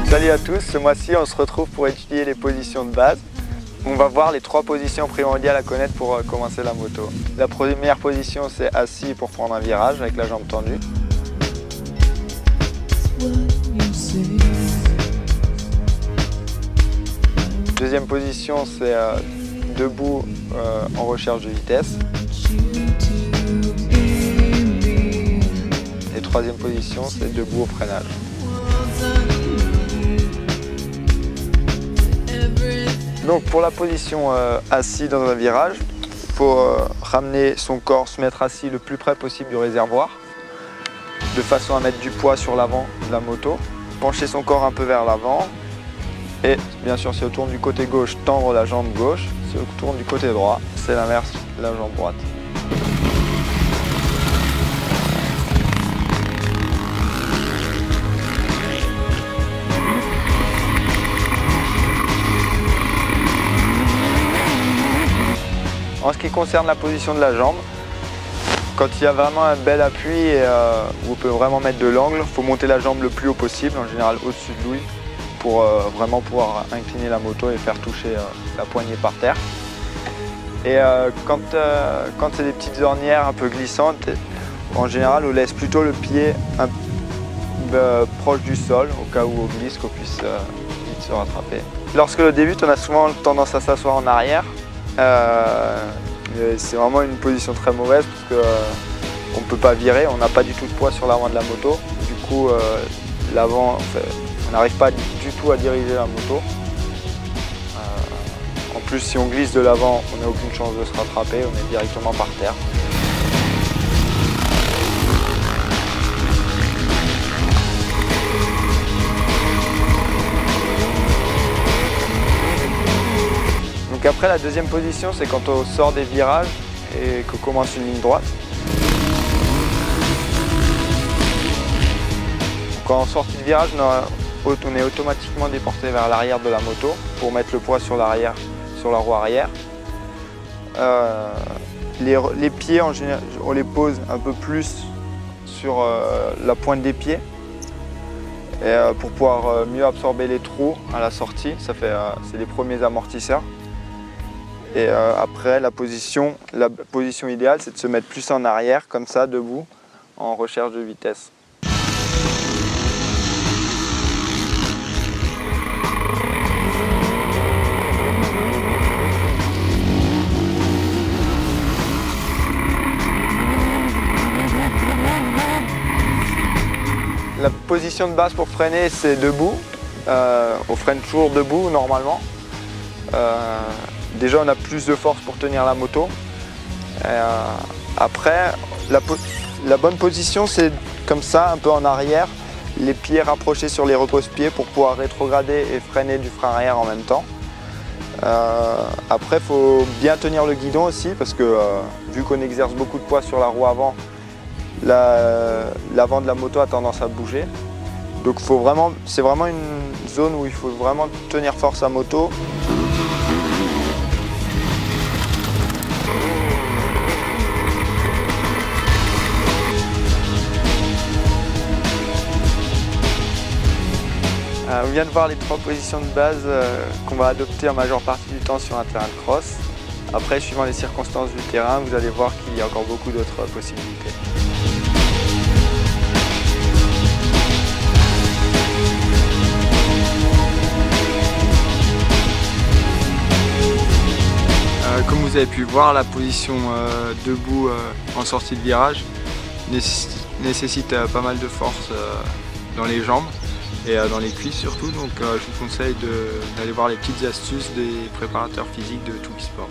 Salut à tous, ce mois-ci on se retrouve pour étudier les positions de base. On va voir les 3 positions primordiales à connaître pour commencer la moto. La première position c'est assis pour prendre un virage avec la jambe tendue. Deuxième position c'est debout en recherche de vitesse. Et troisième position c'est debout au freinage. Donc pour la position assis dans un virage, il faut ramener son corps, se mettre assis le plus près possible du réservoir, de façon à mettre du poids sur l'avant de la moto, pencher son corps un peu vers l'avant et bien sûr si on tourne du côté gauche, tendre la jambe gauche, si on tourne du côté droit, c'est l'inverse, la jambe droite. En ce qui concerne la position de la jambe, quand il y a vraiment un bel appui et où on peut vraiment mettre de l'angle, il faut monter la jambe le plus haut possible, en général au-dessus de l'ouïe, pour vraiment pouvoir incliner la moto et faire toucher la poignée par terre. Et quand c'est des petites ornières un peu glissantes, en général on laisse plutôt le pied proche du sol, au cas où on glisse, qu'on puisse vite se rattraper. Lorsque l'on débute, on a souvent tendance à s'asseoir en arrière. C'est vraiment une position très mauvaise parce qu'on ne peut pas virer, on n'a pas du tout de poids sur l'avant de la moto. Du coup, l'avant, on n'arrive pas du tout à diriger la moto. En plus, si on glisse de l'avant, on n'a aucune chance de se rattraper, on est directement par terre. Donc après, la deuxième position, c'est quand on sort des virages et qu'on commence une ligne droite. Quand on sort du virage, on est automatiquement déporté vers l'arrière de la moto pour mettre le poids sur l'arrière, sur la roue arrière. Les pieds, en général, on les pose un peu plus sur la pointe des pieds et, pour pouvoir mieux absorber les trous à la sortie. C'est les premiers amortisseurs. Et après, la position idéale, c'est de se mettre plus en arrière, comme ça, debout, en recherche de vitesse. La position de base pour freiner, c'est debout. On freine toujours debout, normalement. Déjà, on a plus de force pour tenir la moto. Après, la bonne position, c'est comme ça, un peu en arrière, les pieds rapprochés sur les repose-pieds pour pouvoir rétrograder et freiner du frein arrière en même temps. Après, il faut bien tenir le guidon aussi, parce que vu qu'on exerce beaucoup de poids sur la roue avant, l'avant de la moto a tendance à bouger. Donc c'est vraiment une zone où il faut vraiment tenir force à moto. On vient de voir les 3 positions de base qu'on va adopter en majeure partie du temps sur un terrain de cross. Après, suivant les circonstances du terrain, vous allez voir qu'il y a encore beaucoup d'autres possibilités. Comme vous avez pu le voir, la position debout en sortie de virage nécessite pas mal de force dans les jambes et dans les cuisses surtout, donc je vous conseille d'aller voir les petites astuces des préparateurs physiques de Touki Sport.